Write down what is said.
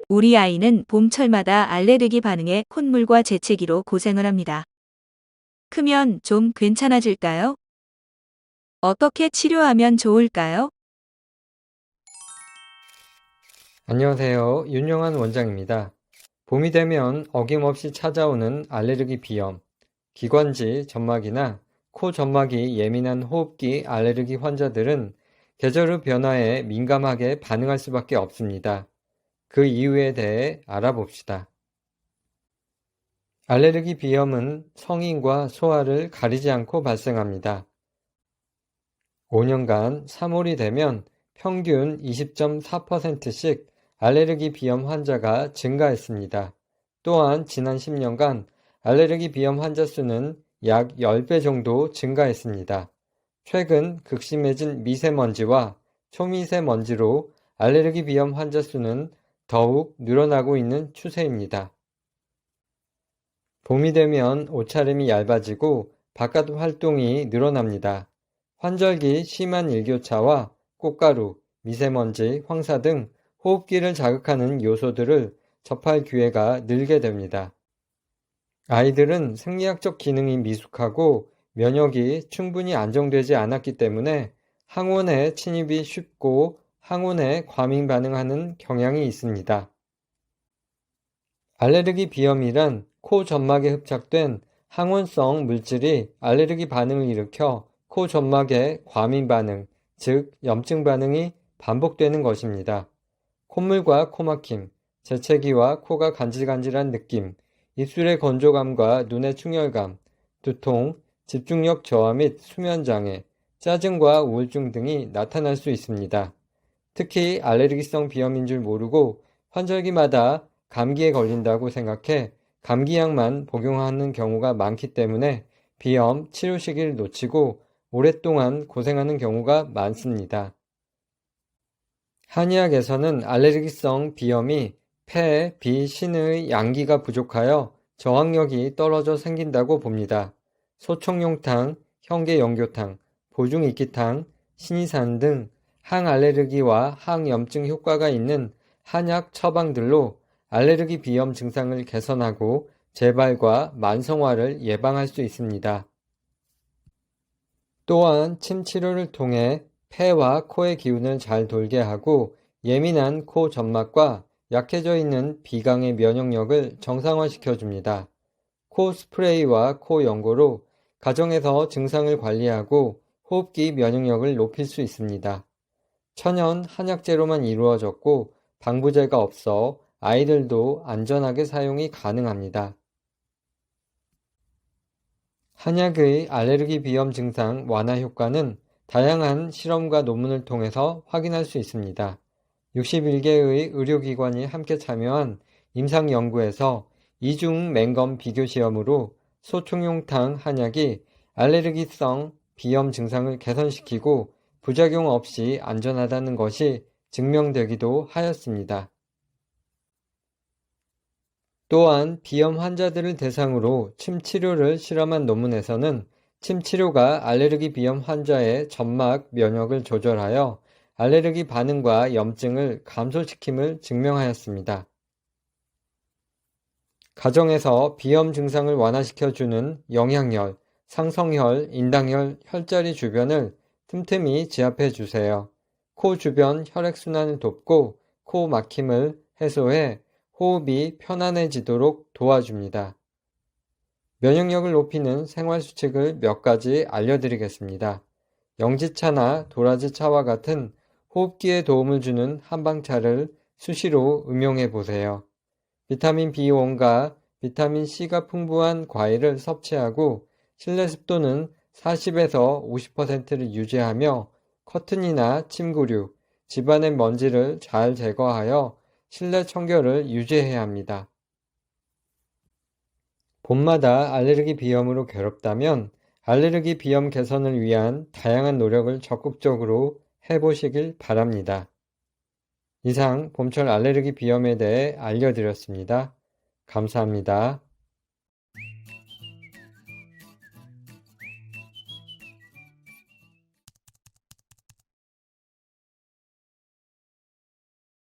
우리 아이는 봄철마다 알레르기 반응에 콧물과 재채기로 고생을 합니다. 크면 좀 괜찮아질까요? 어떻게 치료하면 좋을까요? 안녕하세요. 윤영한 원장입니다. 봄이 되면 어김없이 찾아오는 알레르기 비염, 기관지, 점막이나 코 점막이 예민한 호흡기 알레르기 환자들은 계절의 변화에 민감하게 반응할 수밖에 없습니다. 그 이유에 대해 알아봅시다. 알레르기 비염은 성인과 소아를 가리지 않고 발생합니다. 5년간 3월이 되면 평균 20.4%씩 알레르기 비염 환자가 증가했습니다. 또한 지난 10년간 알레르기 비염 환자 수는 약 10배 정도 증가했습니다. 최근 극심해진 미세먼지와 초미세먼지로 알레르기 비염 환자 수는 더욱 늘어나고 있는 추세입니다. 봄이 되면 옷차림이 얇아지고 바깥 활동이 늘어납니다. 환절기 심한 일교차와 꽃가루, 미세먼지, 황사 등 호흡기를 자극하는 요소들을 접할 기회가 늘게 됩니다. 아이들은 생리학적 기능이 미숙하고 면역이 충분히 안정되지 않았기 때문에 항원에 침입이 쉽고 항원에 과민 반응하는 경향이 있습니다. 알레르기 비염이란 코 점막에 흡착된 항원성 물질이 알레르기 반응을 일으켜 코 점막의 과민 반응, 즉 염증 반응이 반복되는 것입니다. 콧물과 코막힘, 재채기와 코가 간질간질한 느낌, 입술의 건조감과 눈의 충혈감, 두통, 집중력 저하 및 수면장애, 짜증과 우울증 등이 나타날 수 있습니다. 특히 알레르기성 비염인 줄 모르고 환절기마다 감기에 걸린다고 생각해 감기약만 복용하는 경우가 많기 때문에 비염 치료 시기를 놓치고 오랫동안 고생하는 경우가 많습니다. 한의학에서는 알레르기성 비염이 폐, 비, 신의 양기가 부족하여 저항력이 떨어져 생긴다고 봅니다. 소청룡탕, 현계연교탕, 보중이끼탕, 신이산 등 항알레르기와 항염증 효과가 있는 한약 처방들로 알레르기 비염 증상을 개선하고 재발과 만성화를 예방할 수 있습니다. 또한 침 치료를 통해 폐와 코의 기운을 잘 돌게 하고 예민한 코 점막과 약해져 있는 비강의 면역력을 정상화시켜줍니다. 코 스프레이와 코 연고로 가정에서 증상을 관리하고 호흡기 면역력을 높일 수 있습니다. 천연 한약재로만 이루어졌고 방부제가 없어 아이들도 안전하게 사용이 가능합니다. 한약의 알레르기 비염 증상 완화 효과는 다양한 실험과 논문을 통해서 확인할 수 있습니다. 61개의 의료기관이 함께 참여한 임상연구에서 이중 맹검 비교 시험으로 소총용탕 한약이 알레르기성 비염 증상을 개선시키고 부작용 없이 안전하다는 것이 증명되기도 하였습니다. 또한 비염 환자들을 대상으로 침 치료를 실험한 논문에서는 침 치료가 알레르기 비염 환자의 점막 면역을 조절하여 알레르기 반응과 염증을 감소시킴을 증명하였습니다. 가정에서 비염 증상을 완화시켜주는 영양혈, 상성혈, 인당혈, 혈자리 주변을 틈틈이 지압해 주세요. 코 주변 혈액순환을 돕고 코 막힘을 해소해 호흡이 편안해지도록 도와줍니다. 면역력을 높이는 생활수칙을 몇 가지 알려드리겠습니다. 영지차나 도라지차와 같은 호흡기에 도움을 주는 한방차를 수시로 응용해 보세요. 비타민 B1과 비타민 C가 풍부한 과일을 섭취하고 실내 습도는 40에서 50%를 유지하며 커튼이나 침구류, 집안의 먼지를 잘 제거하여 실내 청결을 유지해야 합니다. 봄마다 알레르기 비염으로 괴롭다면 알레르기 비염 개선을 위한 다양한 노력을 적극적으로 해보시길 바랍니다. 이상 봄철 알레르기 비염에 대해 알려드렸습니다. 감사합니다.